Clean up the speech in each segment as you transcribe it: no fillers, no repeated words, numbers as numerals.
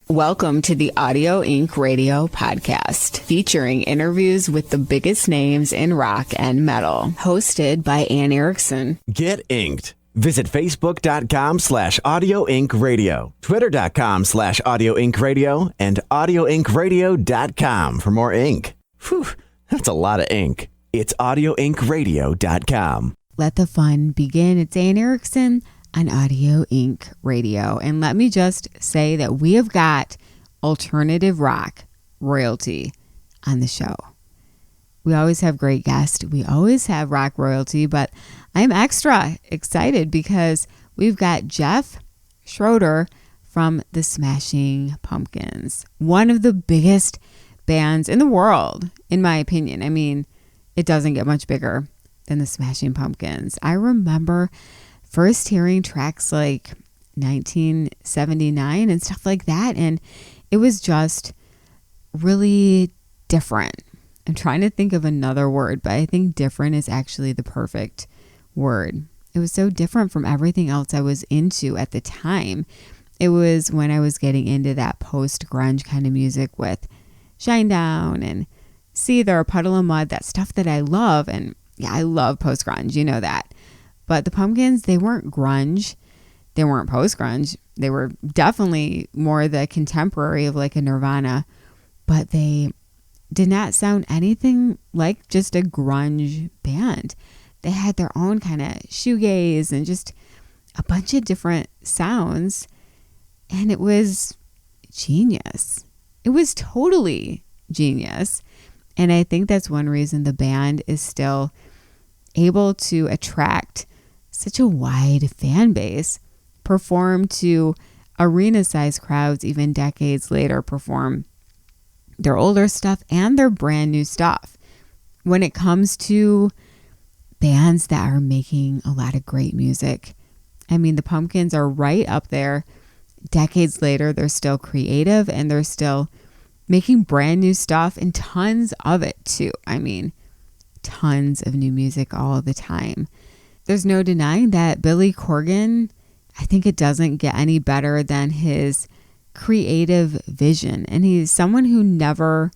Welcome to the Audio Inc. Radio podcast, featuring interviews with the biggest names in rock and metal, hosted by Anne Erickson. Get inked. Visit Facebook.com/Audio Inc. Radio, Twitter.com/Audio Inc. Radio, and AudioIncRadio.com for more ink. Whew, that's a lot of ink. It's AudioIncRadio.com. Let the fun begin. It's Anne Erickson on Audio Inc. Radio. And let me just say that we have got alternative rock royalty on the show. We always have great guests. We always have rock royalty, but I'm extra excited because we've got Jeff Schroeder from the Smashing Pumpkins, one of the biggest bands in the world, in my opinion. I mean, it doesn't get much bigger than the Smashing Pumpkins. I remember first hearing tracks like 1979 and stuff like that, and it was just really different. I'm trying to think of another word, but I think different is actually the perfect word. It was so different from everything else I was into at the time. It was when I was getting into that post-grunge kind of music with Shinedown and Seether, Puddle of Mudd, that stuff that I love. And yeah, I love post-grunge, you know that. But the Pumpkins, they weren't grunge. They weren't post-grunge. They were definitely more the contemporary of like a Nirvana. But they did not sound anything like just a grunge band. They had their own kind of shoegaze and just a bunch of different sounds. And it was genius. It was totally genius. And I think that's one reason the band is still able to attract such a wide fan base, perform to arena-sized crowds even decades later, perform their older stuff and their brand new stuff. When it comes to bands that are making a lot of great music, I mean, the Pumpkins are right up there. Decades later, they're still creative and they're still making brand new stuff, and tons of it too. I mean, tons of new music all the time. There's no denying that Billy Corgan, I think it doesn't get any better than his creative vision. And he's someone who never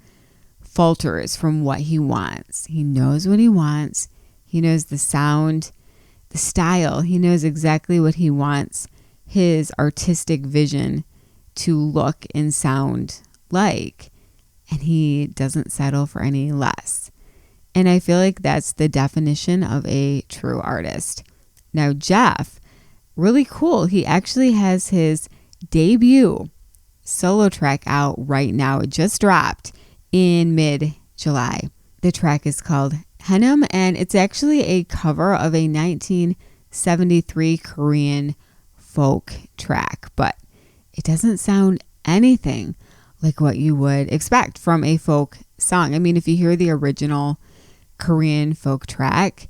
falters from what he wants. He knows what he wants. He knows the sound, the style. He knows exactly what he wants his artistic vision to look and sound like. And he doesn't settle for any less. And I feel like that's the definition of a true artist. Now, Jeff, really cool. He actually has his debut solo track out right now. It just dropped in mid-July. The track is called Haenim, and it's actually a cover of a 1973 Korean folk track, but it doesn't sound anything like what you would expect from a folk song. I mean, if you hear the original Korean folk track,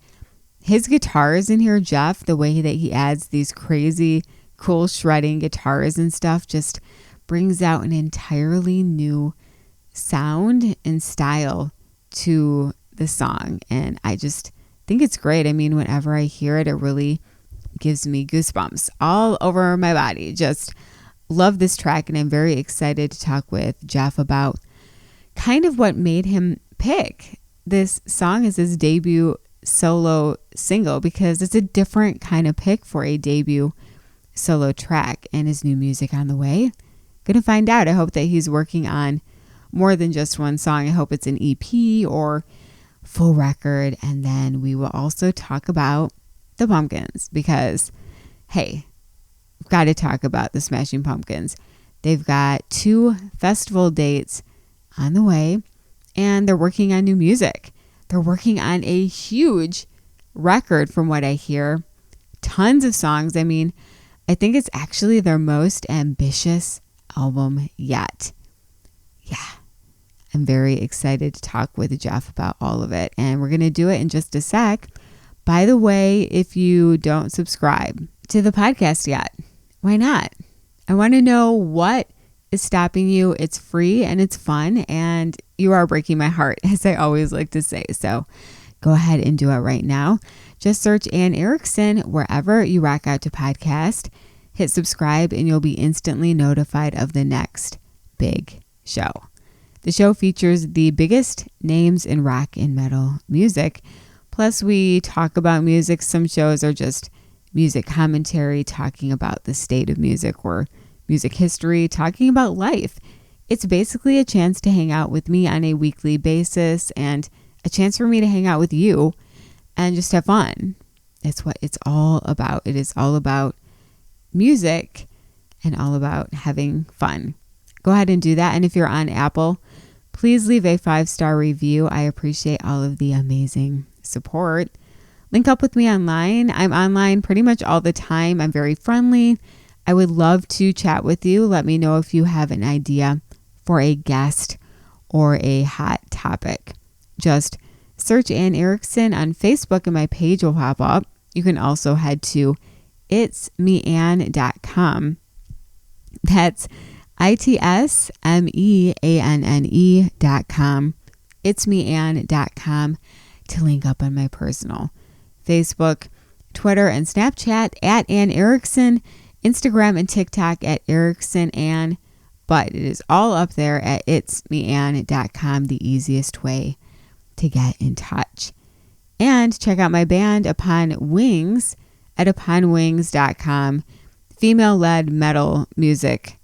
his guitars in here, Jeff, the way that he adds these crazy cool shredding guitars and stuff just brings out an entirely new sound and style to the song. And I just think it's great. I mean, whenever I hear it, it really gives me goosebumps all over my body. Just love this track, and I'm very excited to talk with Jeff about kind of what made him pick this song as his debut solo single, because it's a different kind of pick for a debut solo track, and his new music on the way. Gonna find out. I hope that he's working on more than just one song. I hope it's an EP or full record. And then we will also talk about the Pumpkins, because hey, we've got to talk about the Smashing Pumpkins. They've got 2 festival dates on the way, and they're working on new music. They're working on a huge record from what I hear. Tons of songs. I mean, I think it's actually their most ambitious album yet. Yeah, I'm very excited to talk with Jeff about all of it, and we're going to do it in just a sec. By the way, if you don't subscribe to the podcast yet, why not? I want to know what is stopping you. It's free and it's fun, and you are breaking my heart, as I always like to say. So go ahead and do it right now. Just search Anne Erickson wherever you rock out to podcast. Hit subscribe and you'll be instantly notified of the next big show. The show features the biggest names in rock and metal music. Plus, we talk about music. Some shows are just music commentary, talking about the state of music or music history, talking about life. It's basically a chance to hang out with me on a weekly basis and a chance for me to hang out with you and just have fun. That's what it's all about. It is all about music and all about having fun. Go ahead and do that. And if you're on Apple, please leave a 5-star review. I appreciate all of the amazing support. Link up with me online. I'm online pretty much all the time. I'm very friendly. I would love to chat with you. Let me know if you have an idea for a guest or a hot topic. Just search Anne Erickson on Facebook and my page will pop up. You can also head to itsmeanne.com. That's itsmeanne.com. itsmeanne.com to link up on my personal Facebook, Twitter, and Snapchat at Anne Erickson, Instagram and TikTok at Erickson Anne, but it is all up there at itsmeanne.com, the easiest way to get in touch. And check out my band Upon Wings at uponwings.com. Female-led metal music.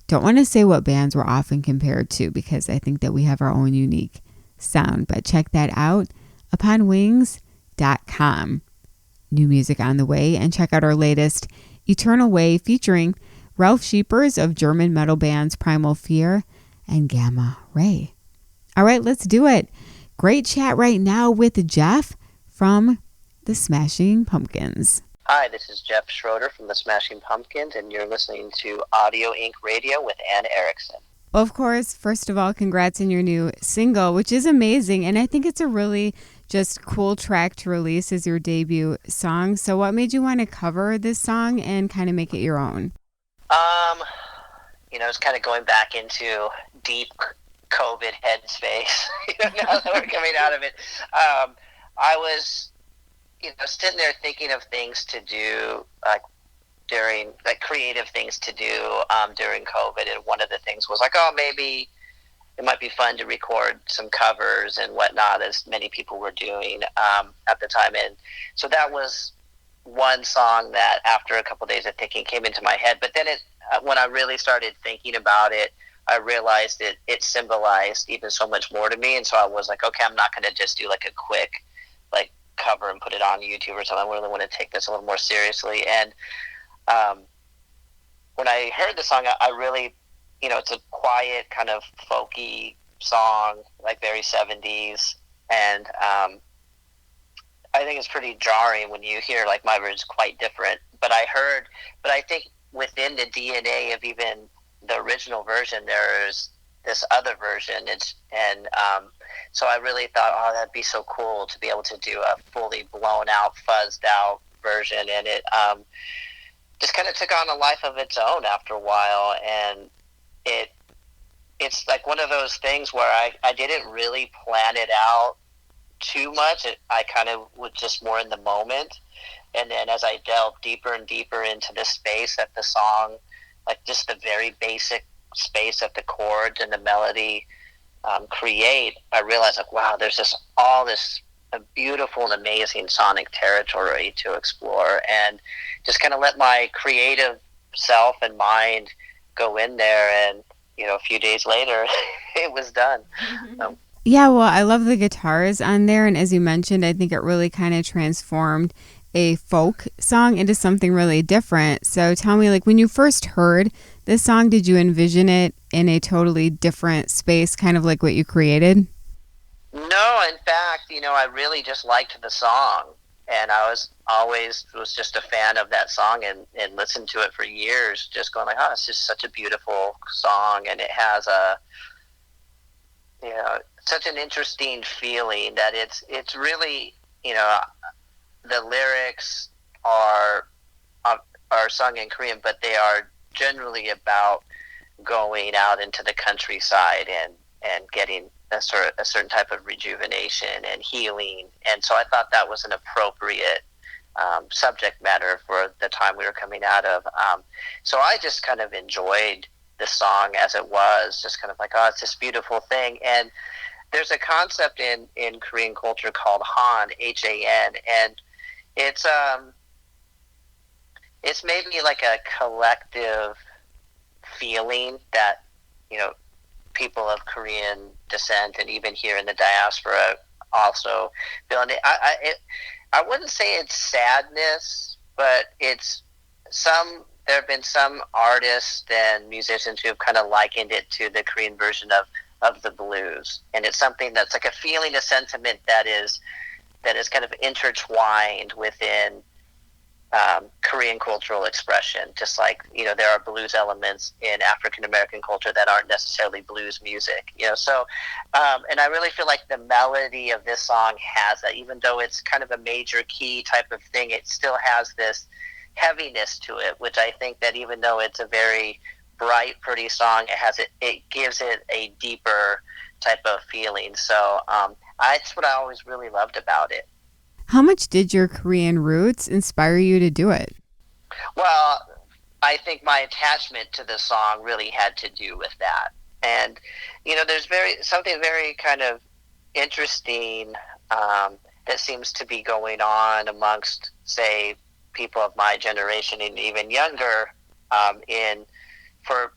Don't want to say what bands we're often compared to because I think that we have our own unique sound, but check that out, uponwings.com. New music on the way, and check out our latest Eternal Way featuring Ralph Scheepers of German metal bands Primal Fear and Gamma Ray. All right, let's do it. Great chat right now with Jeff from the Smashing Pumpkins. Hi, this is Jeff Schroeder from the Smashing Pumpkins, and you're listening to Audio Inc. Radio with Anne Erickson. Well, of course, first of all, congrats on your new single, which is amazing, and I think it's a really just cool track to release as your debut song. So what made you want to cover this song and kind of make it your own? It's kind of going back into deep COVID headspace, now that we're coming out of it. I was, sitting there thinking of things to do, creative things to do during COVID, and one of the things was maybe it might be fun to record some covers and whatnot, as many people were doing at the time. And so that was one song that, after a couple of days of thinking, came into my head. But then when I really started thinking about it, I realized it symbolized even so much more to me. And so I was like, okay, I'm not going to just do a quick cover and put it on YouTube or something. I really want to take this a little more seriously. And when I heard the song, I really, it's a quiet kind of folky song, very 70s. And I think it's pretty jarring when you hear my version's quite different. But I think within the DNA of even the original version, there's this other version. So I really thought, that'd be so cool to be able to do a fully blown out, fuzzed out version. And it just kind of took on a life of its own after a while. And it's one of those things where I didn't really plan it out too much. I kind of was just more in the moment. And then as I delved deeper and deeper into the space that the song, just the very basic space that the chords and the melody create, I realized wow, there's all this beautiful and amazing sonic territory to explore, and just kind of let my creative self and mind go in there. And a few days later it was done. Yeah, well, I love the guitars on there, and as you mentioned, I think it really kind of transformed a folk song into something really different. So tell me, when you first heard this song, did you envision it in a totally different space, kind of like what you created? No, in fact, I really just liked the song, and I was just a fan of that song, and listened to it for years, just going it's just such a beautiful song, and it has such an interesting feeling that it's really, the lyrics are sung in Korean, but they are generally about going out into the countryside and getting a certain type of rejuvenation and healing. And so I thought that was an appropriate subject matter for the time we were coming out of. So I just kind of enjoyed this song as it was, just kind of like, oh, it's this beautiful thing. And there's a concept in Korean culture called Han, H-A-N, and it's maybe like a collective feeling that, you know, people of Korean descent and even here in the diaspora also feel. And I wouldn't say it's sadness, but it's there have been some artists and musicians who have kind of likened it to the Korean version of the blues. And it's something that's like a feeling, a sentiment that is kind of intertwined within Korean cultural expression, just like, you know, there are blues elements in African American culture that aren't necessarily blues music, you know. So and I really feel like the melody of this song has that. Even though it's kind of a major key type of thing, it still has this heaviness to it, which I think that even though it's a very bright, pretty song, it gives it a deeper type of feeling. So that's what I always really loved about it. How much did your Korean roots inspire you to do it? Well, I think my attachment to the song really had to do with that. And, you know, there's something very kind of interesting that seems to be going on amongst, say, people of my generation and even younger,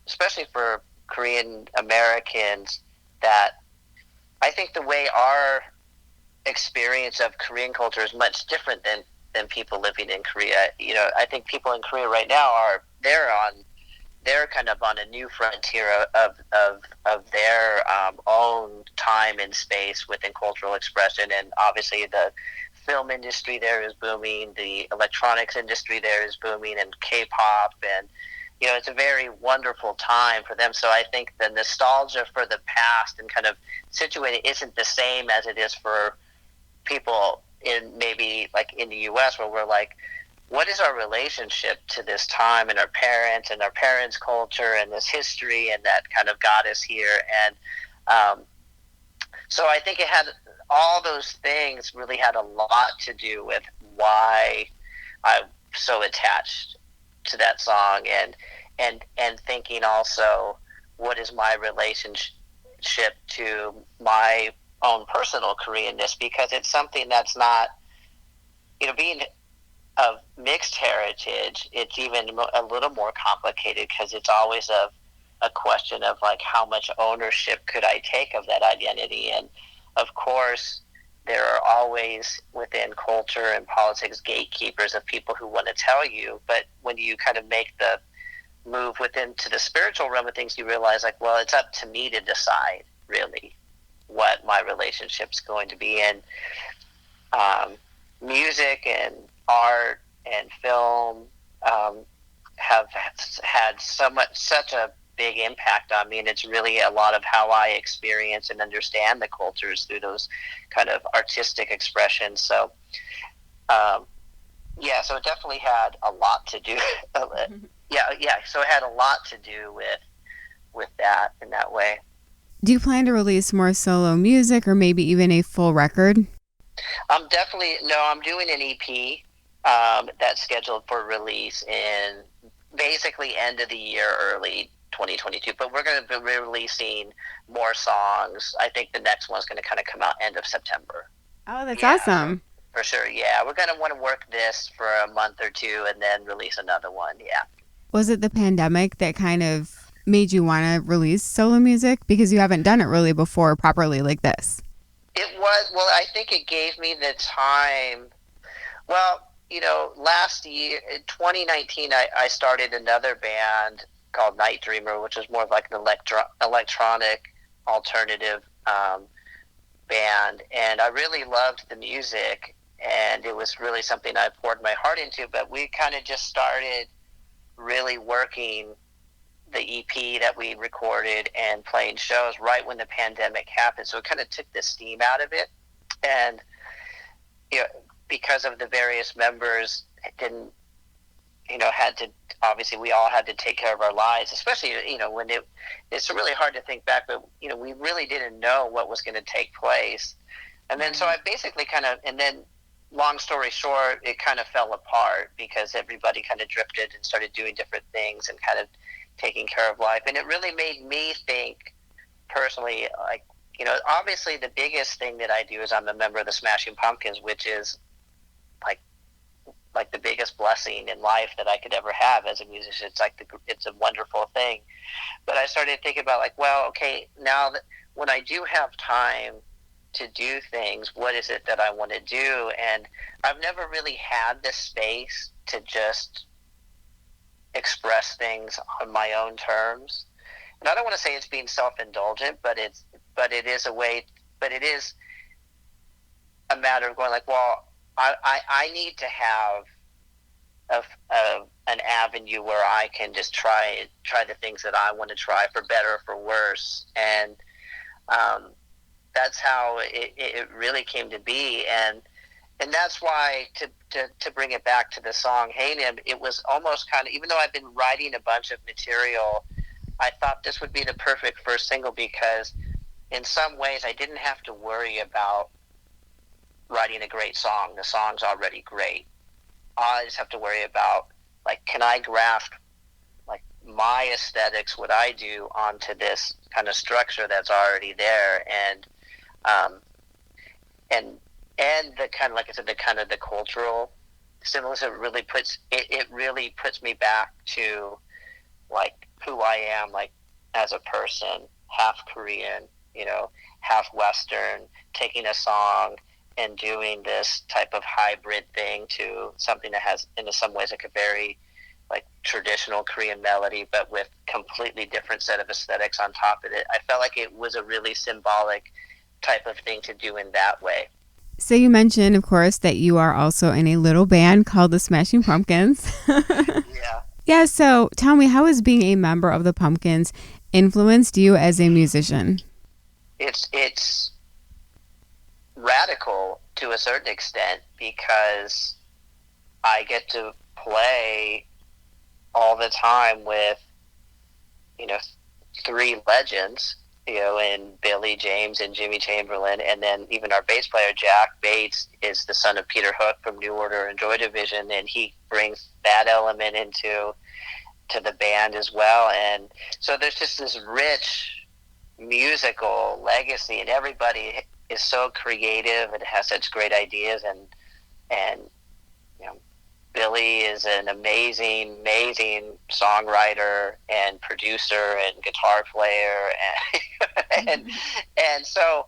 especially for Korean Americans, that I think the way our experience of Korean culture is much different than people living in Korea. You know, I think people in Korea right now they're kind of on a new frontier of their own time and space within cultural expression. And obviously the film industry there is booming, the electronics industry there is booming, and K-pop, and, you know, it's a very wonderful time for them. So I think the nostalgia for the past and kind of situated isn't the same as it is for people in maybe like in the U.S., where we're like, what is our relationship to this time and our parents' culture and this history and that kind of got us here. And so I think it had all those things really had a lot to do with why I'm so attached to that song, and thinking also, what is my relationship to my own personal Koreanness, because it's something that's not, you know, being of mixed heritage, it's even a little more complicated, because it's always a question of like, how much ownership could I take of that identity? And of course there are always within culture and politics gatekeepers of people who want to tell you, but when you kind of make the move within to the spiritual realm of things, you realize like, well, it's up to me to decide really what my relationship's going to be. And music and art and film have had such a big impact on me, and it's really a lot of how I experience and understand the cultures through those kind of artistic expressions. So so it definitely had a lot to do so it had a lot to do with that in that way. Do you plan to release more solo music or maybe even a full record? I'm doing an EP that's scheduled for release in basically end of the year, early 2022. But we're going to be releasing more songs. I think the next one's going to kind of come out end of September. Oh, that's awesome. For sure, yeah. We're going to want to work this for a month or two and then release another one, yeah. Was it the pandemic that kind of made you want to release solo music? Because you haven't done it really before properly like this. It was, well, I think it gave me the time. Well, you know, last year, in 2019, I started another band called Night Dreamer, which is more of like an electronic alternative band. And I really loved the music, and it was really something I poured my heart into. But we kind of just started really working the EP that we recorded and playing shows right when the pandemic happened. So it kind of took the steam out of it. And, you know, because of the various members didn't, you know, obviously we all had to take care of our lives, especially, you know, when it's really hard to think back, but, you know, we really didn't know what was going to take place. And then, so I basically and then long story short, it kind of fell apart because everybody kind of drifted and started doing different things and kind of taking care of life. And it really made me think personally, like, you know, obviously the biggest thing that I do is I'm a member of the Smashing Pumpkins, which is like the biggest blessing in life that I could ever have as a musician. It's a wonderful thing. But I started thinking about, like, well, okay, now that when I do have time to do things, what is it that I want to do? And I've never really had the space to just express things on my own terms. And I don't want to say it's being self-indulgent, but it is a matter of going, like, well, I need to have an avenue where I can just try the things that I want to try, for better or for worse. And that's how it really came to be. And that's why, to bring it back to the song Haenim, it was almost kind of, even though I've been writing a bunch of material, I thought this would be the perfect first single, because in some ways I didn't have to worry about writing a great song. The song's already great. I just have to worry about, like, can I graft, like, my aesthetics, what I do, onto this kind of structure that's already there. And the kind of, like I said, the cultural stimulus, it really puts me back to, like, who I am, like, as a person, half Korean, you know, half Western, taking a song and doing this type of hybrid thing to something that has, in some ways, like a very, like, traditional Korean melody, but with completely different set of aesthetics on top of it. I felt like it was a really symbolic type of thing to do in that way. So you mentioned, of course, that you are also in a little band called the Smashing Pumpkins. Yeah. Yeah, so tell me, how has being a member of the Pumpkins influenced you as a musician? It's radical to a certain extent, because I get to play all the time with, you know, three legends, you know, and Billy, James, and Jimmy Chamberlin. And then even our bass player, Jack Bates, is the son of Peter Hook from New Order and Joy Division, and he brings that element into the band as well. And so there's just this rich musical legacy, and everybody is so creative and has such great ideas. And you know, Billy is an amazing songwriter and producer and guitar player, and so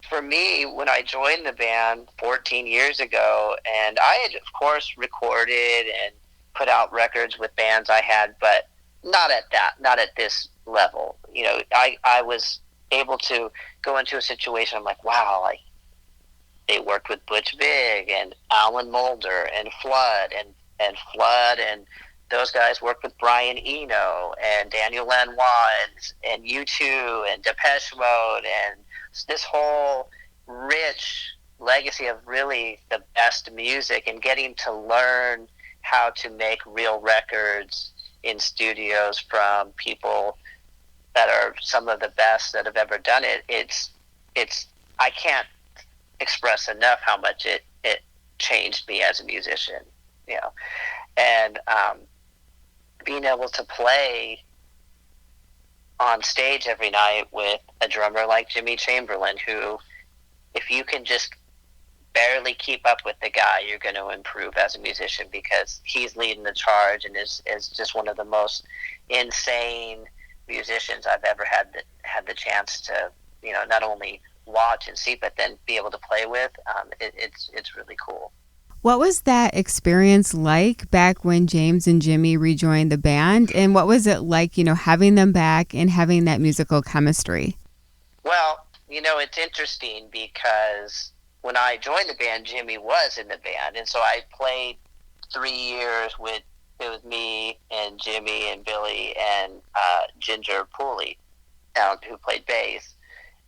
for me, when I joined the band 14 years ago, and I had, of course, recorded and put out records with bands I had, but not at this level. You know, I was able to go into a situation, I'm like, wow, like, they worked with Butch Vig and Alan Moulder and Flood, and those guys worked with Brian Eno and Daniel Lanois and U2 and Depeche Mode, and this whole rich legacy of really the best music, and getting to learn how to make real records in studios from people that are some of the best that have ever done it. It's I can't express enough how much it changed me as a musician, you know. And being able to play on stage every night with a drummer like Jimmy Chamberlin, who, if you can just barely keep up with the guy, you're going to improve as a musician, because he's leading the charge and is just one of the most insane musicians I've ever had the chance to, you know, not only watch and see, but then be able to play with. It's really cool. What was that experience like back when James and Jimmy rejoined the band? And what was it like, you know, having them back and having that musical chemistry? Well, you know, it's interesting, because when I joined the band, Jimmy was in the band. And so I played 3 years with me and Jimmy and Billy and Ginger Pooley, who played bass.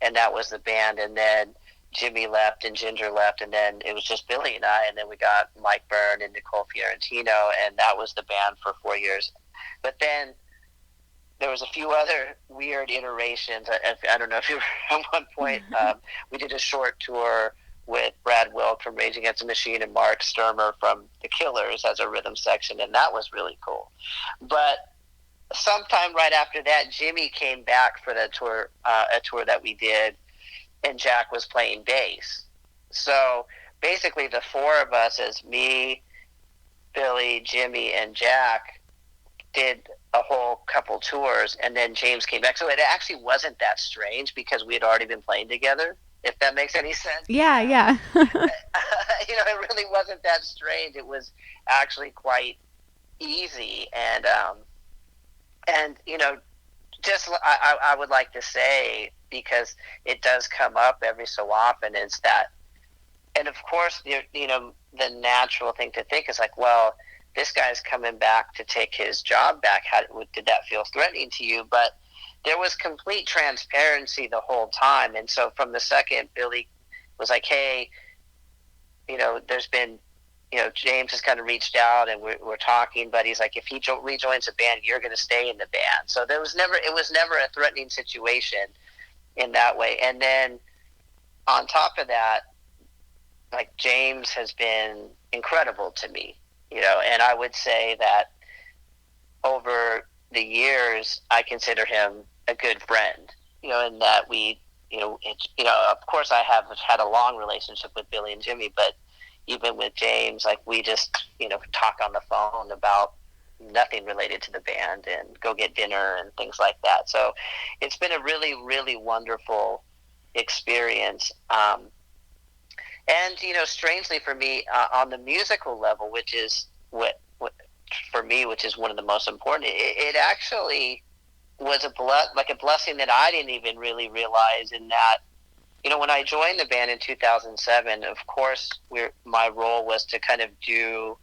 And that was the band. And then Jimmy left and Ginger left, and then it was just Billy and I, and then we got Mike Byrne and Nicole Fiorentino, and that was the band for 4 years. But then there was a few other weird iterations. I don't know if you remember, at one point we did a short tour with Brad Wilk from Rage Against the Machine and Mark Sturmer from The Killers as a rhythm section, and that was really cool. But sometime right after that, Jimmy came back for the tour, a tour that we did, and Jack was playing bass. So basically, the four of us, as me, Billy, Jimmy, and Jack, did a whole couple tours, and then James came back. So it actually wasn't that strange because we had already been playing together, if that makes any sense. Yeah, yeah. It really wasn't that strange. It was actually quite easy. And just I would like to say, because it does come up every so often, is that, and of course, the natural thing to think is like, well, this guy's coming back to take his job back. Did that feel threatening to you? But there was complete transparency the whole time. And so from the second Billy was like, hey, there's been, James has kind of reached out and we're talking, but he's like, if he rejoins the band, you're going to stay in the band. So it was never a threatening situation in that way. And then on top of that, like, James has been incredible to me, and I would say that over the years, I consider him a good friend, and that we, of course I have had a long relationship with Billy and Jimmy, but even with James, like, we just, talk on the phone about nothing related to the band and go get dinner and things like that. So it's been a really, really wonderful experience. And, strangely for me, on the musical level, which is what for me, which is one of the most important, it actually was a blessing that I didn't even really realize, in that, when I joined the band in 2007, of course, my role was to kind of do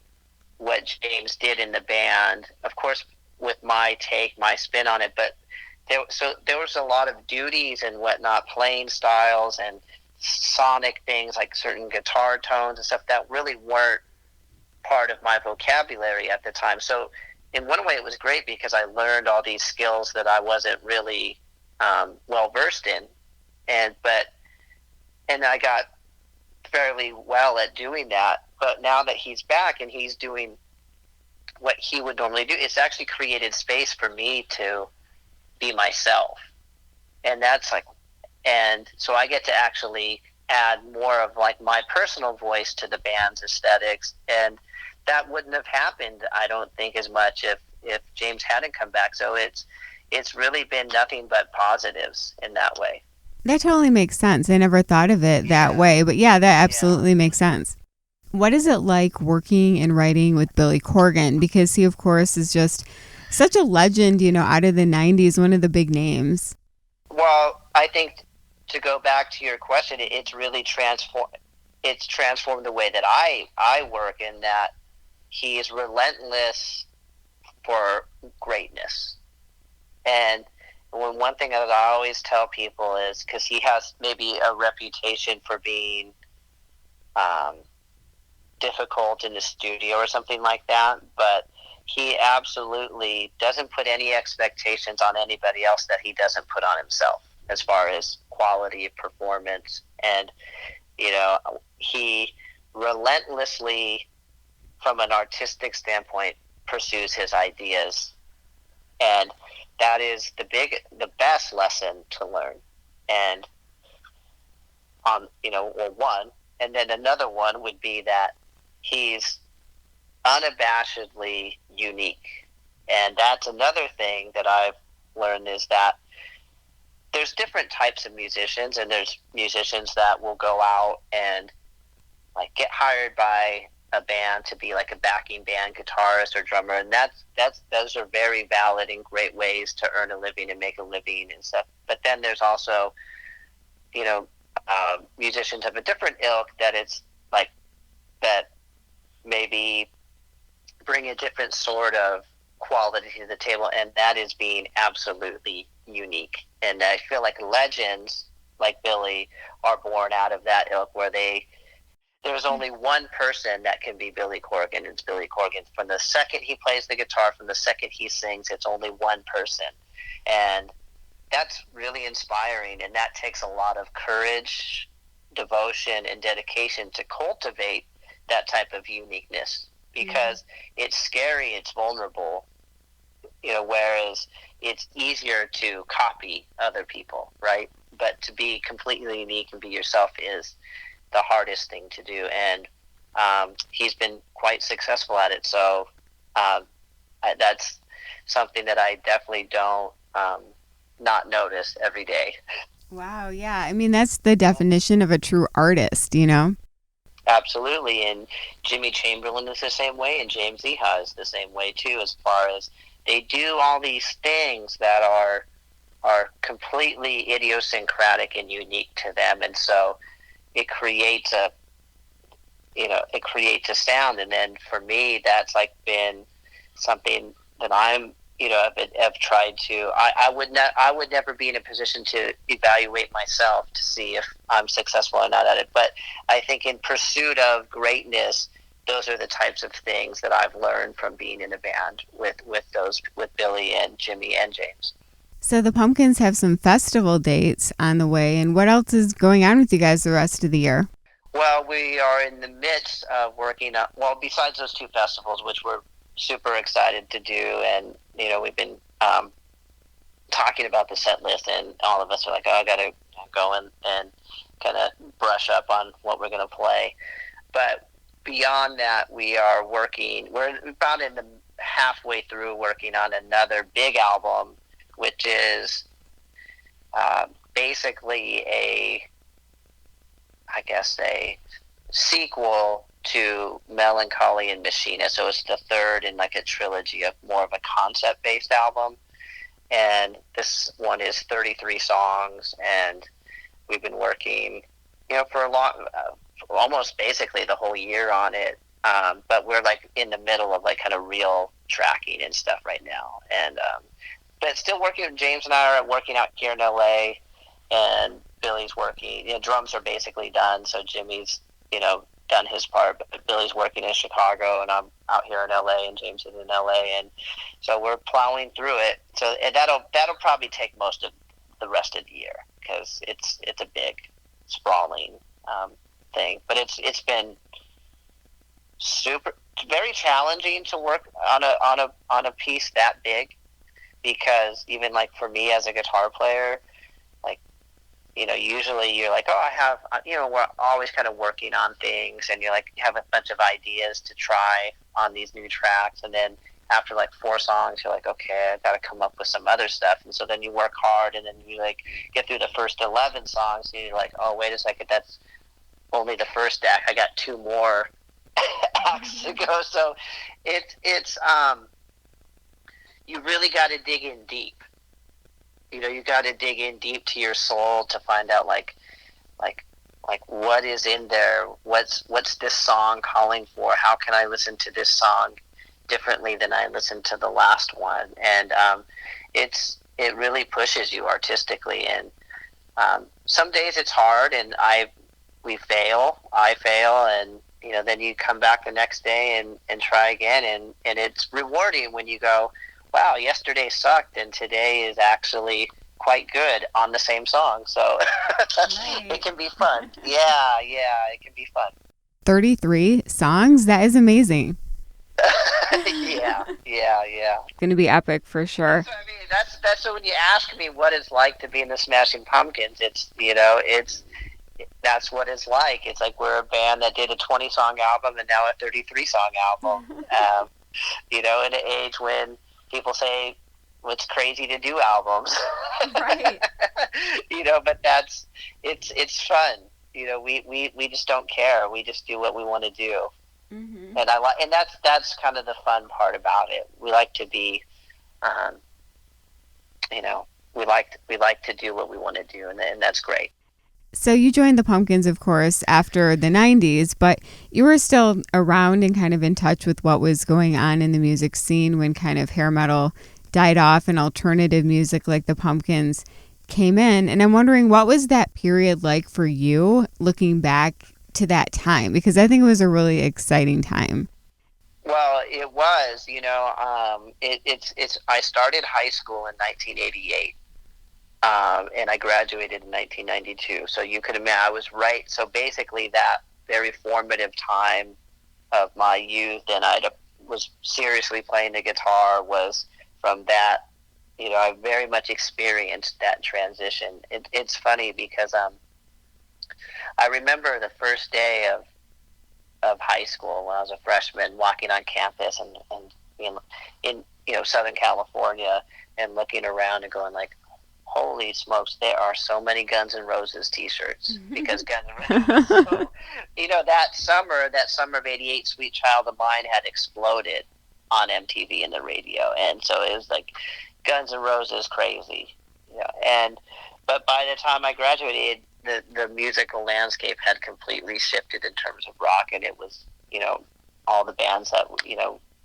what James did in the band, of course, with my take, my spin on it. But there was a lot of duties and whatnot, playing styles and sonic things like certain guitar tones and stuff that really weren't part of my vocabulary at the time. So in one way it was great because I learned all these skills that I wasn't really well versed in, and I got fairly well at doing that. But now that he's back and he's doing what he would normally do, it's actually created space for me to be myself. And that's like, and so I get to actually add more of like my personal voice to the band's aesthetics, and that wouldn't have happened, I don't think, as much if James hadn't come back. So it's really been nothing but positives in that way. That totally makes sense. I never thought of it that way, but yeah, that absolutely makes sense. What is it like working and writing with Billy Corgan? Because he, of course, is just such a legend, out of the 90s, one of the big names. Well, I think, to go back to your question, it's really transformed the way that I work, in that he is relentless for greatness. And one thing that I always tell people is, because he has maybe a reputation for being difficult in the studio or something like that, but he absolutely doesn't put any expectations on anybody else that he doesn't put on himself, as far as quality of performance. And he relentlessly, from an artistic standpoint, pursues his ideas, and that is the best lesson to learn. And one, and then another one would be that he's unabashedly unique. And that's another thing that I've learned, is that there's different types of musicians, and there's musicians that will go out and like get hired by a band to be like a backing band guitarist or drummer, and those are very valid and great ways to earn a living and make a living and stuff. But then there's also musicians of a different ilk that it's like that maybe bring a different sort of quality to the table, and that is being absolutely unique. And I feel like legends like Billy are born out of that ilk, where there's only one person that can be Billy Corgan. It's Billy Corgan. From the second he plays the guitar, from the second he sings, it's only one person. And that's really inspiring, and that takes a lot of courage, devotion, and dedication to cultivate that type of uniqueness, because it's scary, it's vulnerable, whereas it's easier to copy other people, right? But to be completely unique and be yourself is the hardest thing to do, and he's been quite successful at it. So that's something that I definitely don't not notice every day. Wow, yeah. I mean, that's the definition of a true artist, you know? Absolutely, and Jimmy Chamberlain is the same way, and James Iha is the same way too, as far as they do all these things that are completely idiosyncratic and unique to them, and so it creates a sound. And then for me, that's like been something that I'm have tried to. I would never be in a position to evaluate myself to see if I'm successful or not at it. But I think in pursuit of greatness, those are the types of things that I've learned from being in a band with Billy and Jimmy and James. So the Pumpkins have some festival dates on the way, and what else is going on with you guys the rest of the year? Well, we are in the midst of working on, besides those two festivals, which we're super excited to do, and we've been talking about the set list, and all of us are like, oh, I gotta go and kind of brush up on what we're gonna play. But beyond that, we're about in the halfway through working on another big album, which is basically a sequel to Melancholy and Machina. So it's the third in like a trilogy of more of a concept-based album. And this one is 33 songs, and we've been working, for a long, almost basically the whole year on it. But we're like in the middle of like kind of real tracking and stuff right now. And but still working. James and I are working out here in LA, and Billy's working. Drums are basically done, so Jimmy's done his part, but Billy's working in Chicago, and I'm out here in LA, and James is in LA, and so we're plowing through it. So and that'll probably take most of the rest of the year, because it's a big, sprawling thing. But it's been very challenging to work on a piece that big, because even like for me as a guitar player, like usually you're like, oh, I have, we're always kind of working on things, and you have a bunch of ideas to try on these new tracks, and then after like 4 songs, you're like, okay, I got to come up with some other stuff, and so then you work hard, and then you like get through the first 11 songs, and you're like, oh, wait a second, that's only the first act. I got 2 more acts to go. So it's you really got to dig in deep. You got to dig in deep to your soul to find out like what is in there. What's this song calling for? How can I listen to this song differently than I listened to the last one? And it really pushes you artistically. And some days it's hard, and I fail, and then you come back the next day and try again, and it's rewarding when you go, wow, yesterday sucked, and today is actually quite good on the same song. So right. It can be fun. Yeah, it can be fun. 33 songs? That is amazing. Yeah. Going to be epic for sure. That's when you ask me what it's like to be in the Smashing Pumpkins. It's that's what it's like. It's like we're a band that did a 20-song album and now a 33-song album. In an age when people say it's crazy to do albums, right? But it's fun. We just don't care. We just do what we want to do, and and that's kind of the fun part about it. We like to be, we like to do what we want to do, and that's great. So you joined the Pumpkins, of course, after the 90s, but you were still around and kind of in touch with what was going on in the music scene when kind of hair metal died off and alternative music like the Pumpkins came in. And I'm wondering, what was that period like for you, looking back to that time? Because I think it was a really exciting time. Well, it was, I started high school in 1988. And I graduated in 1992. So you could imagine, I was right. So basically that very formative time of my youth, and I was seriously playing the guitar, was from that. I very much experienced that transition. It's funny because I remember the first day of high school when I was a freshman, walking on campus and being in Southern California and looking around and going like, holy smokes, there are so many Guns N' Roses t-shirts, because Guns N' Roses, so, that summer of '88, Sweet Child of Mine had exploded on MTV and the radio, and so it was like Guns N' Roses crazy, but by the time I graduated, the musical landscape had completely shifted in terms of rock, and it was all the bands that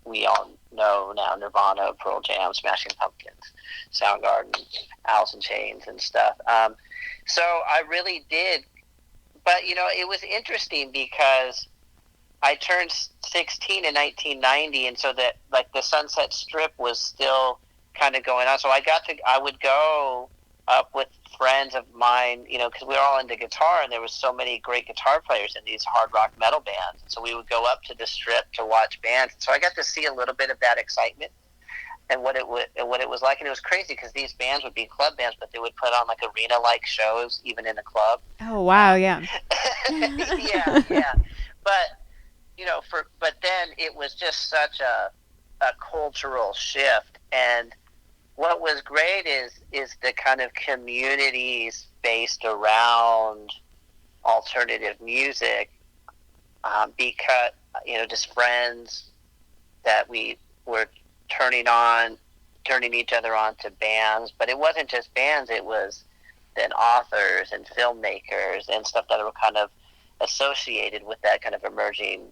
we all know now: Nirvana, Pearl Jam, Smashing Pumpkins, Soundgarden, Alice in Chains, and stuff. So I really did, but it was interesting because I turned 16 in 1990, and so that like the Sunset Strip was still kind of going on. So I would go up with friends of mine, because we were all into guitar, and there was so many great guitar players in these hard rock metal bands. So we would go up to the Strip to watch bands. So I got to see a little bit of that excitement and what it was like. And it was crazy because these bands would be club bands, but they would put on like arena-like shows even in the club. Oh wow, yeah. yeah. But then it was just such a cultural shift. And what was great is the kind of communities based around alternative music, because just friends that we were turning each other on to bands. But it wasn't just bands; it was then authors and filmmakers and stuff that were kind of associated with that kind of emerging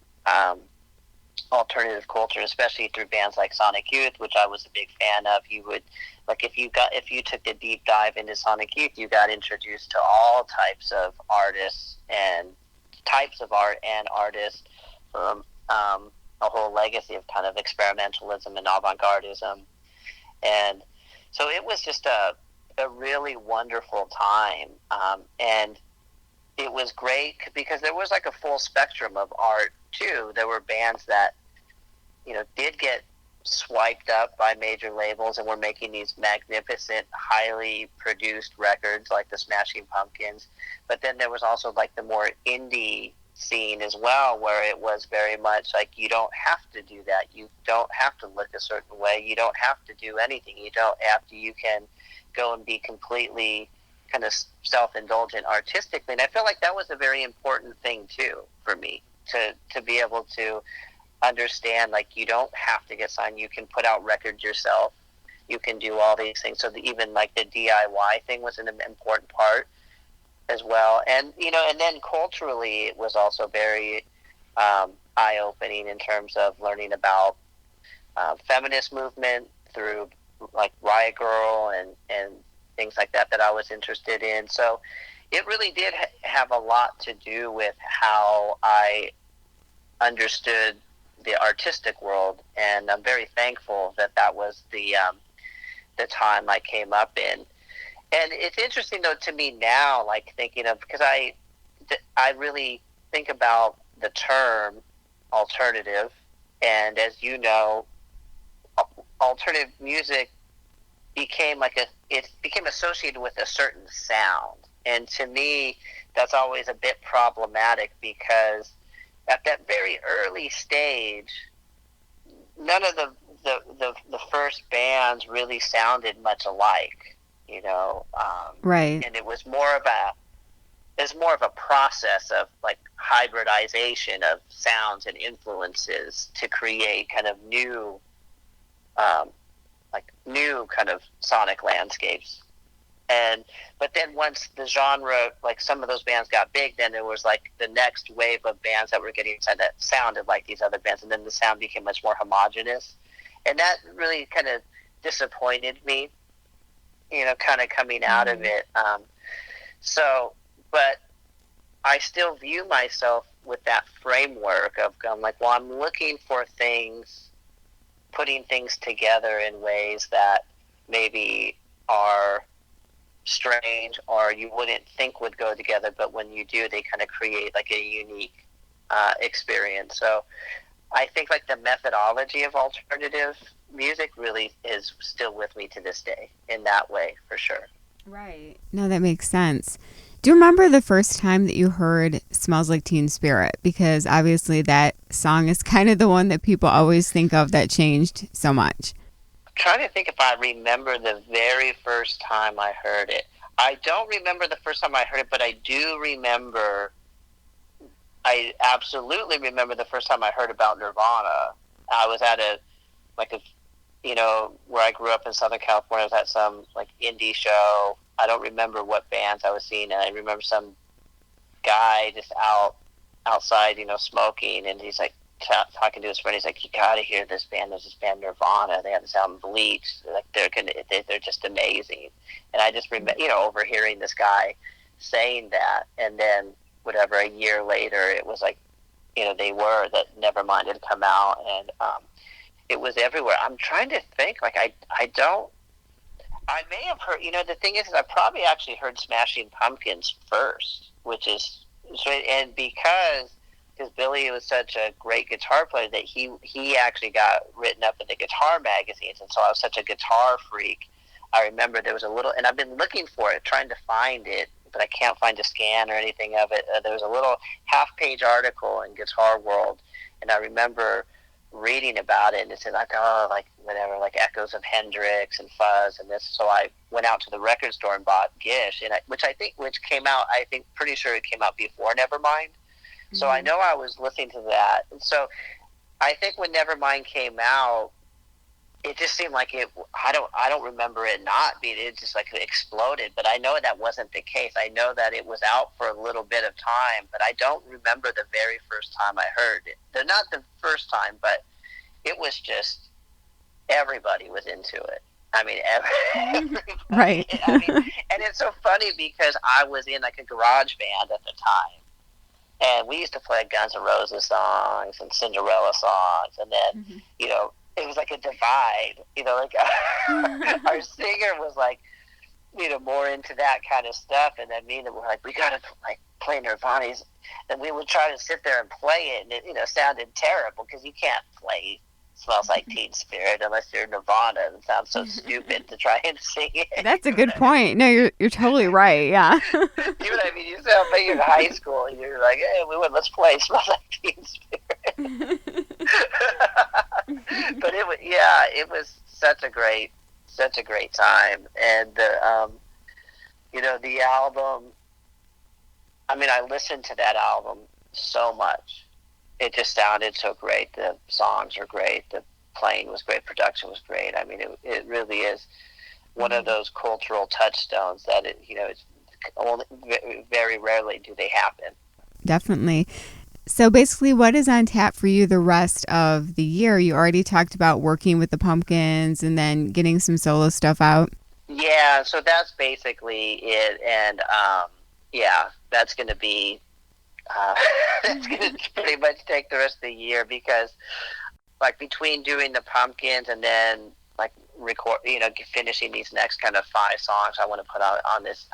alternative culture, especially through bands like Sonic Youth, which I was a big fan of. You would, like, if you took the deep dive into Sonic Youth, you got introduced to all types of artists and types of art and artists from a whole legacy of kind of experimentalism and avant-gardism. And so it was just a really wonderful time. And it was great because there was like a full spectrum of art too. There were bands that did get swiped up by major labels and were making these magnificent, highly produced records like the Smashing Pumpkins. But then there was also like the more indie scene as well, where it was very much like, you don't have to do that. You don't have to look a certain way. You don't have to do anything. You can go and be completely kind of self-indulgent artistically. And I feel like that was a very important thing too for me, to be able to understand, like, you don't have to get signed. You can put out records yourself. You can do all these things. So even like the DIY thing was an important part as well. And and then culturally, it was also very eye-opening in terms of learning about feminist movement through like Riot Girl and things like that I was interested in. So it really did have a lot to do with how I understood the artistic world, and I'm very thankful that was the time I came up in. And it's interesting though to me now, like thinking of, because I really think about the term alternative, and as you know, alternative music became associated with a certain sound. And to me, that's always a bit problematic, because at that very early stage, none of the first bands really sounded much alike, right. And it was more of a process of like hybridization of sounds and influences to create kind of new kind of sonic landscapes. But then once the genre, like some of those bands got big, then there was like the next wave of bands that were getting signed that sounded like these other bands, and then the sound became much more homogenous, and that really kind of disappointed me, kind of coming out of it. But I still view myself with that framework of going like, well, I'm looking for things, putting things together in ways that maybe are strange or you wouldn't think would go together, but when you do, they kind of create like a unique experience. So I think like the methodology of alternative music really is still with me to this day in that way, for sure. Right. No, that makes sense. Do you remember the first time that you heard Smells Like Teen Spirit? Because obviously that song is kind of the one that people always think of that changed so much. I'm trying to think if I remember the very first time I heard it. I don't remember the first time I heard it, but I do remember, I absolutely remember the first time I heard about Nirvana. I was at where I grew up in Southern California, I was at some like indie show. I don't remember what bands I was seeing, and I remember some guy just outside, smoking, and he's like talking to his friend. He's like, "You gotta hear this band. There's this band Nirvana. They have this album Bleach. Like they're just amazing." And I just remember, overhearing this guy saying that, and then whatever, a year later, it was like, that Nevermind had come out, and it was everywhere. I'm trying to think, like I may have heard, the thing is I probably actually heard Smashing Pumpkins first, which is, and because Billy was such a great guitar player that he actually got written up in the guitar magazines, and so I was such a guitar freak. I remember there was a little, and I've been looking for it, trying to find it, but I can't find a scan or anything of it. There was a little half-page article in Guitar World, and I remember reading about it, and it said like echoes of Hendrix and Fuzz and this. So I went out to the record store and bought Gish, which came out, pretty sure it came out before Nevermind. Mm-hmm. So I know I was listening to that. And so I think when Nevermind came out, it just seemed like it. I don't remember it not being. It just like exploded. But I know that wasn't the case. I know that it was out for a little bit of time, but I don't remember the very first time I heard it. They're not the first time, but it was just everybody was into it. I mean, everybody. Right. And it's so funny because I was in like a garage band at the time, and we used to play Guns N' Roses songs and Cinderella songs, and then it was like a divide, our singer was like, more into that kind of stuff, and then me and them were like, we gotta like play Nirvana's, and we would try to sit there and play it, and it, sounded terrible because you can't play Smells Like Teen Spirit unless you're Nirvana. It sounds so stupid to try and sing it. That's a good point. No, you're totally right. Yeah. You know what I mean? You sound like you're in high school, and you're like, hey, let's play Smells Like Teen Spirit. But it was such a great time, and the album. I mean, I listened to that album so much. It just sounded so great. The songs were great. The playing was great. Production was great. I mean, it really is one of those cultural touchstones that it's only very rarely do they happen. Definitely. So basically, what is on tap for you the rest of the year? You already talked about working with the Pumpkins and then getting some solo stuff out. Yeah, so that's basically it. And that's going to be that's going to pretty much take the rest of the year, because like between doing the Pumpkins and then like finishing these next kind of 5 songs I want to put out on this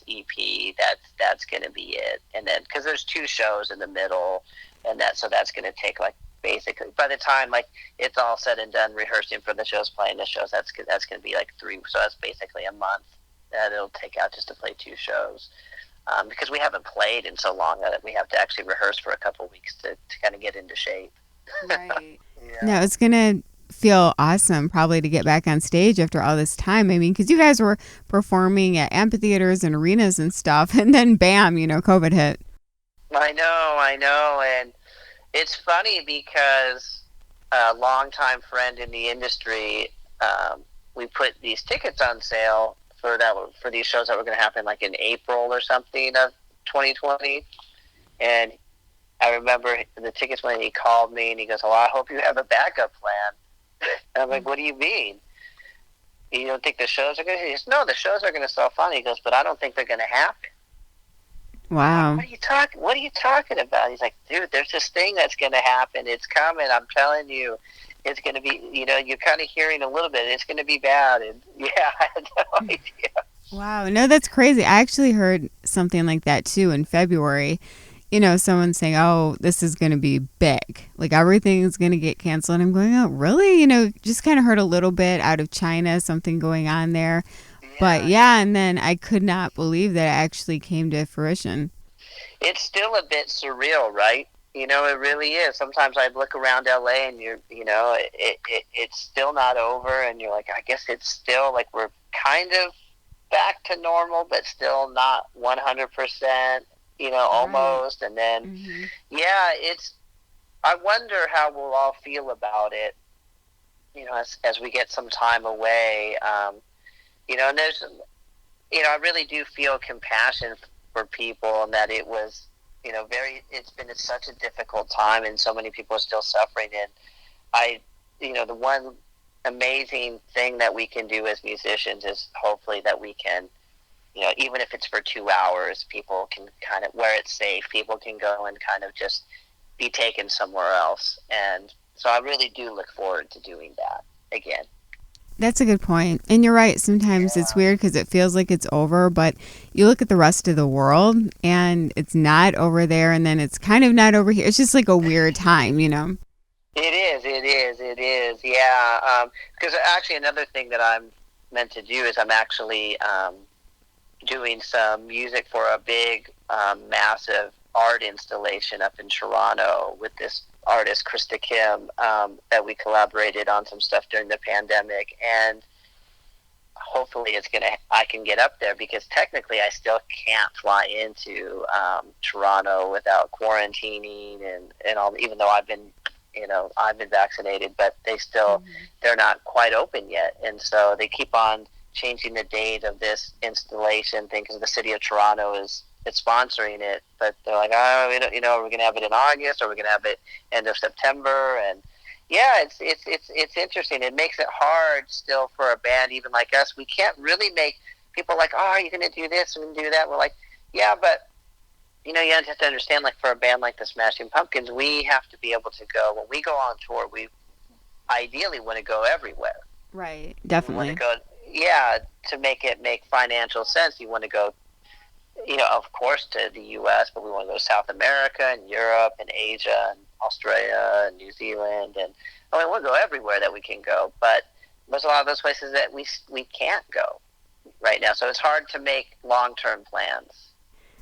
EP, that's going to be it. And then because there's 2 shows in the middle, and that's going to take like basically by the time like it's all said and done, rehearsing for the shows, playing the shows, that's going to be like 3. So that's basically a month that it'll take out just to play 2 shows. Because we haven't played in so long that we have to actually rehearse for a couple of weeks to kind of get into shape. Right. Yeah. No, it's going to feel awesome probably to get back on stage after all this time. I mean, because you guys were performing at amphitheaters and arenas and stuff, and then bam, COVID hit. I know. And it's funny because a longtime friend in the industry, we put these tickets on sale for these shows that were going to happen like in April or something of 2020. And I remember the tickets when he called me and he goes, "Oh, I hope you have a backup plan." And I'm like, "What do you mean? You don't think the shows are going to?" He goes, "No, the shows are going to sell fun." He goes, "But I don't think they're going to happen." Wow. What are you talking about? He's like, "Dude, there's this thing that's going to happen. It's coming. I'm telling you. It's going to be, you're kind of hearing a little bit. It's going to be bad." And I had no idea. Wow. No, that's crazy. I actually heard something like that too in February. someone saying, oh, this is going to be big. Like everything is going to get canceled. And I'm going, oh, really? Just kind of heard a little bit out of China, something going on there. But yeah, and then I could not believe that it actually came to fruition. It's still a bit surreal, right? It really is. Sometimes I look around LA and it's still not over, and you're like, I guess it's still like we're kind of back to normal, but still not 100%, almost. And then, I wonder how we'll all feel about it, as we get some time away. And there's, I really do feel compassion for people, and that it was, it's been such a difficult time, and so many people are still suffering. And the one amazing thing that we can do as musicians is hopefully that we can, even if it's for 2 hours, people can kind of, where it's safe, people can go and kind of just be taken somewhere else. And so I really do look forward to doing that again. That's a good point. And you're right. Sometimes it's weird because it feels like it's over, but you look at the rest of the world and it's not over there, and then it's kind of not over here. It's just like a weird time, It is. Yeah. Because actually another thing that I'm meant to do is I'm actually doing some music for a big, massive art installation up in Toronto with this artist Krista Kim, that we collaborated on some stuff during the pandemic, and hopefully I can get up there, because technically I still can't fly into Toronto without quarantining and all, even though I've been vaccinated, but they're not quite open yet, and so they keep on changing the date of this installation thing, because the city of Toronto is sponsoring it, but they're like, oh, we don't, we're going to have it in August, or we're going to have it end of September. And yeah, it's interesting. It makes it hard still for a band even like us. We can't really make people like, oh, are you going to do this and do that? We're like, yeah, but you have to understand, like, for a band like the Smashing Pumpkins, we have to be able to go, when we go on tour, we ideally want to go everywhere. Right, definitely. To make it make financial sense, you want to go, of course, to the U.S., but we want to go to South America and Europe and Asia and Australia and New Zealand, and we want to go everywhere that we can go. But there's a lot of those places that we can't go right now, so it's hard to make long-term plans.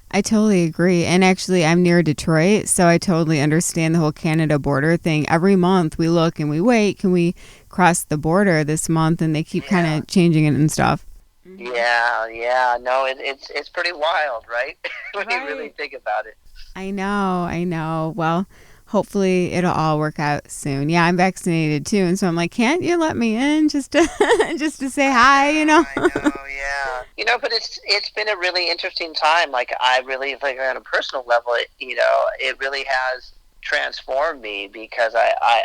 I totally agree. And actually, I'm near Detroit, so I totally understand the whole Canada border thing. Every month we look and we wait, can we cross the border this month? And they keep kind of changing it and stuff. Yeah. No, it's pretty wild, right? When you really think about it. I know. Well, hopefully it'll all work out soon. Yeah, I'm vaccinated too, and so I'm like, can't you let me in just to say hi? I know, yeah. But it's been a really interesting time. Like, I really, like, on a personal level, it really has transformed me, because I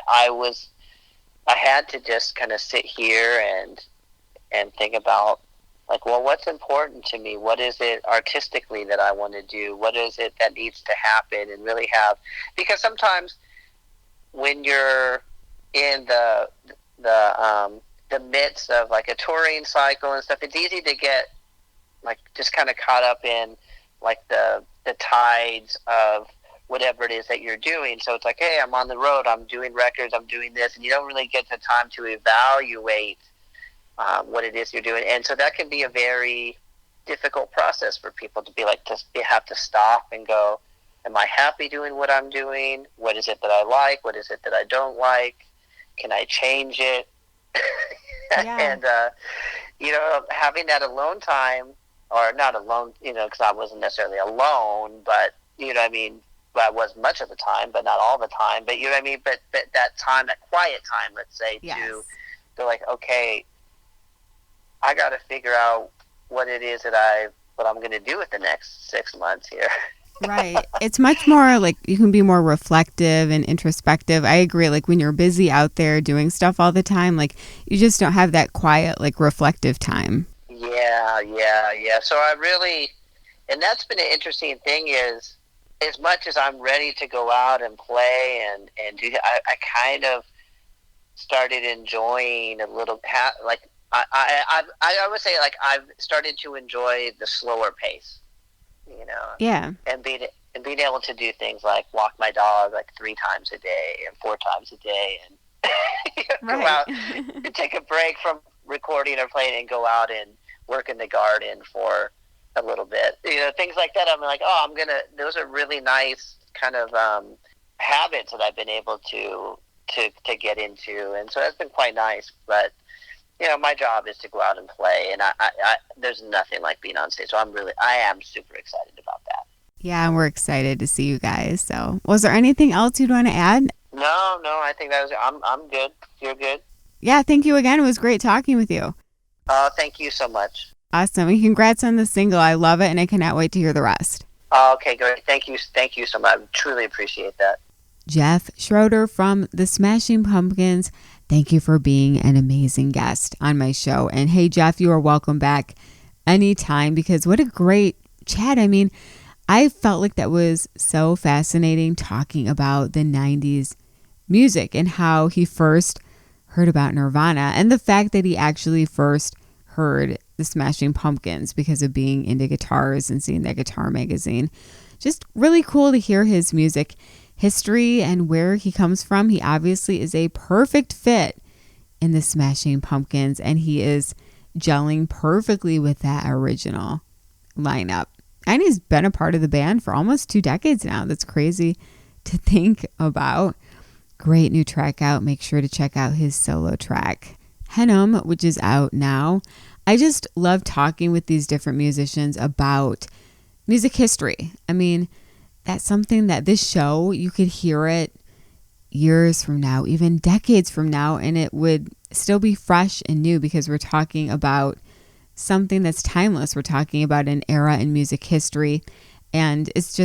had to just kind of sit here and think about, like, well, what's important to me? What is it artistically that I want to do? What is it that needs to happen? And really because sometimes when you're in the midst of, like, a touring cycle and stuff, it's easy to get, like, just kind of caught up in, like, the tides of whatever it is that you're doing. So it's like, hey, I'm on the road, I'm doing records, I'm doing this, and you don't really get the time to evaluate what it is you're doing. And so that can be a very difficult process for people to be like, have to stop and go, am I happy doing what I'm doing? What is it that I like? What is it that I don't like? Can I change it? Yeah. And, having that alone time, or not alone, because I wasn't necessarily alone, but, I mean, I was much of the time, but not all the time. But, what I mean? But that time, that quiet time, let's say, to go like, okay, I got to figure out what it is what I'm going to do with the next 6 months here. Right. It's much more like you can be more reflective and introspective. I agree. Like, when you're busy out there doing stuff all the time, like, you just don't have that quiet, like, reflective time. Yeah. So and that's been an interesting thing, is as much as I'm ready to go out and play and do, I kind of started enjoying a little, like, I would say, like, I've started to enjoy the slower pace, Yeah. and being and being able to do things like walk my dog like 3 times a day and 4 times a day, and go out and take a break from recording or playing and go out and work in the garden for a little bit. Things like that. I'm like, those are really nice kind of habits that I've been able to get into. And so that's been quite nice. But, my job is to go out and play, and I there's nothing like being on stage. So I am super excited about that. Yeah, and we're excited to see you guys. So was there anything else you'd want to add? No, I think that was, I'm good. You're good. Yeah, thank you again. It was great talking with you. Thank you so much. Awesome. And congrats on the single. I love it, and I cannot wait to hear the rest. Okay, great. Thank you so much. I truly appreciate that. Jeff Schroeder from the Smashing Pumpkins, thank you for being an amazing guest on my show. And hey, Jeff, you are welcome back anytime, because what a great chat. I mean, I felt like that was so fascinating, talking about the 90s music and how he first heard about Nirvana, and the fact that he actually first heard the Smashing Pumpkins because of being into guitars and seeing that Guitar Magazine. Just really cool to hear his music history and where he comes from. He obviously is a perfect fit in the Smashing Pumpkins, and he is gelling perfectly with that original lineup. And he's been a part of the band for almost 2 decades now. That's crazy to think about. Great new track out. Make sure to check out his solo track, Haenim, which is out now. I just love talking with these different musicians about music history. I mean, that's something that this show, you could hear it years from now, even decades from now, and it would still be fresh and new because we're talking about something that's timeless. We're talking about an era in music history, and it's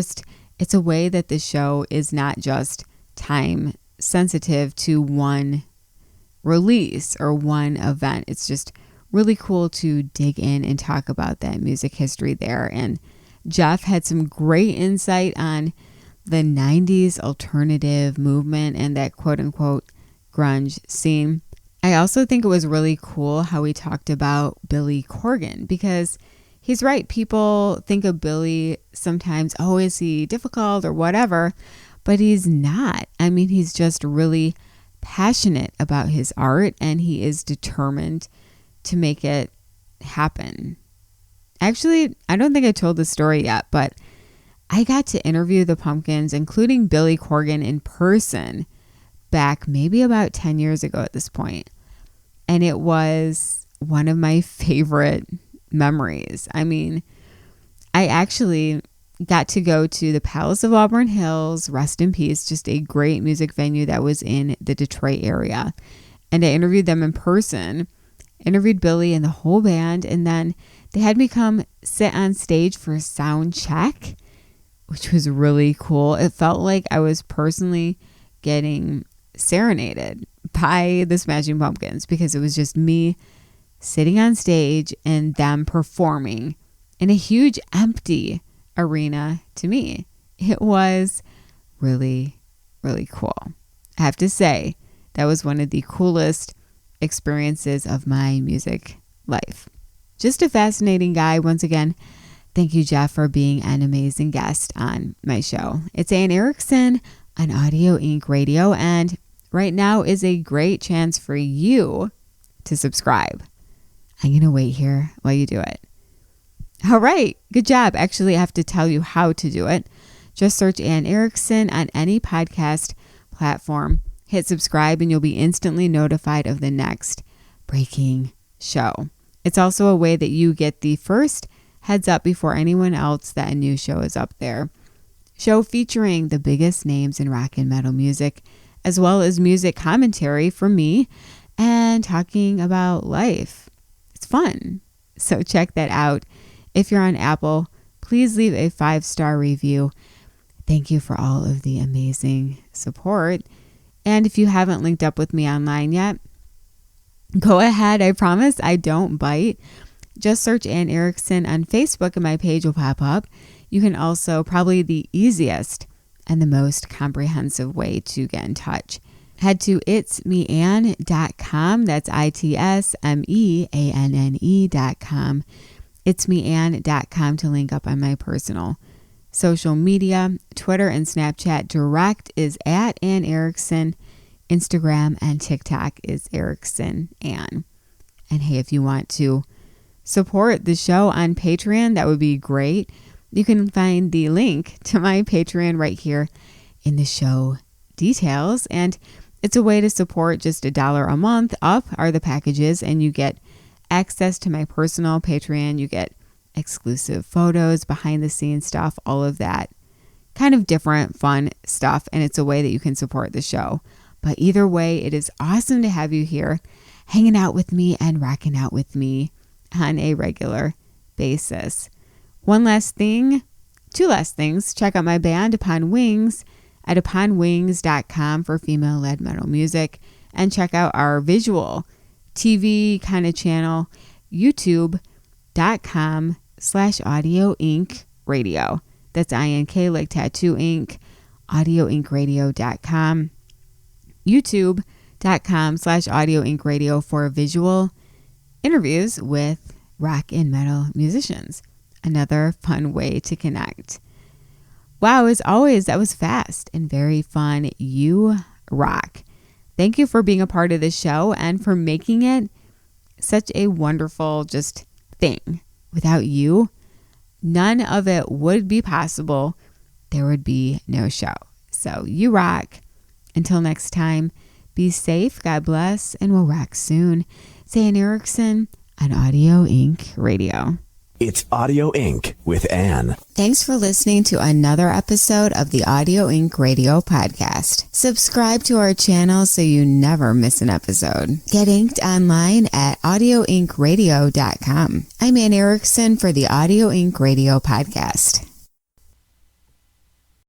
a way that the show is not just time sensitive to one release or one event. It's just really cool to dig in and talk about that music history there. And Jeff had some great insight on the 90s alternative movement and that quote unquote grunge scene. I also think it was really cool how we talked about Billy Corgan, because he's right. People think of Billy sometimes, oh, is he difficult or whatever? But he's not. I mean, he's just really passionate about his art, and he is determined to make it happen. Actually, I don't think I told the story yet, but I got to interview the Pumpkins, including Billy Corgan, in person back maybe about 10 years ago at this point. And it was one of my favorite memories. I mean, I actually got to go to the Palace of Auburn Hills, rest in peace, just a great music venue that was in the Detroit area. And I interviewed them in person, interviewed Billy and the whole band, and then they had me come sit on stage for a sound check, which was really cool. It felt like I was personally getting serenaded by the Smashing Pumpkins, because it was just me sitting on stage and them performing in a huge empty arena to me. It was really, really cool. I have to say, that was one of the coolest experiences of my music life. Just a fascinating guy. Once again, thank you, Jeff, for being an amazing guest on my show. It's Anne Erickson on Audio Inc. Radio, and right now is a great chance for you to subscribe. I'm going to wait here while you do it. All right. Good job. Actually, I have to tell you how to do it. Just search Anne Erickson on any podcast platform. Hit subscribe and you'll be instantly notified of the next breaking show. It's also a way that you get the first heads up before anyone else that a new show is up there. Show featuring the biggest names in rock and metal music, as well as music commentary from me and talking about life. It's fun. So check that out. If you're on Apple, please leave a 5-star review. Thank you for all of the amazing support. And if you haven't linked up with me online yet, go ahead. I promise I don't bite. Just search Anne Erickson on Facebook and my page will pop up. You can also, probably the easiest and the most comprehensive way to get in touch, head to itsmeanne.com. That's itsmeanne.com. itsmeanne.com to link up on my personal social media, Twitter and Snapchat. Direct is at Anne Erickson. Instagram and TikTok is Erickson Anne. And hey, if you want to support the show on Patreon, that would be great. You can find the link to my Patreon right here in the show details. And it's a way to support just $1 a month. Up are the packages, and you get access to my personal Patreon. You get exclusive photos, behind the scenes stuff, all of that kind of different fun stuff. And it's a way that you can support the show. But either way, it is awesome to have you here hanging out with me and rocking out with me on a regular basis. One last thing, two last things. Check out my band, Upon Wings, at uponwings.com for female-led metal music. And check out our visual TV kind of channel, youtube.com/Audio Inc. Radio. That's INK like Tattoo Inc. audioinkradio.com. youtube.com/Audio Inc. Radio for visual interviews with rock and metal musicians. Another fun way to connect. Wow, as always, that was fast and very fun. You rock. Thank you for being a part of this show and for making it such a wonderful just thing. Without you, none of it would be possible. There would be no show. So you rock. Until next time, be safe, God bless, and we'll rock soon. Say Anne Erickson on Audio Inc. Radio. It's Audio Inc. with Anne. Thanks for listening to another episode of the Audio Inc. Radio podcast. Subscribe to our channel so you never miss an episode. Get inked online at audioinkradio.com. I'm Anne Erickson for the Audio Inc. Radio podcast.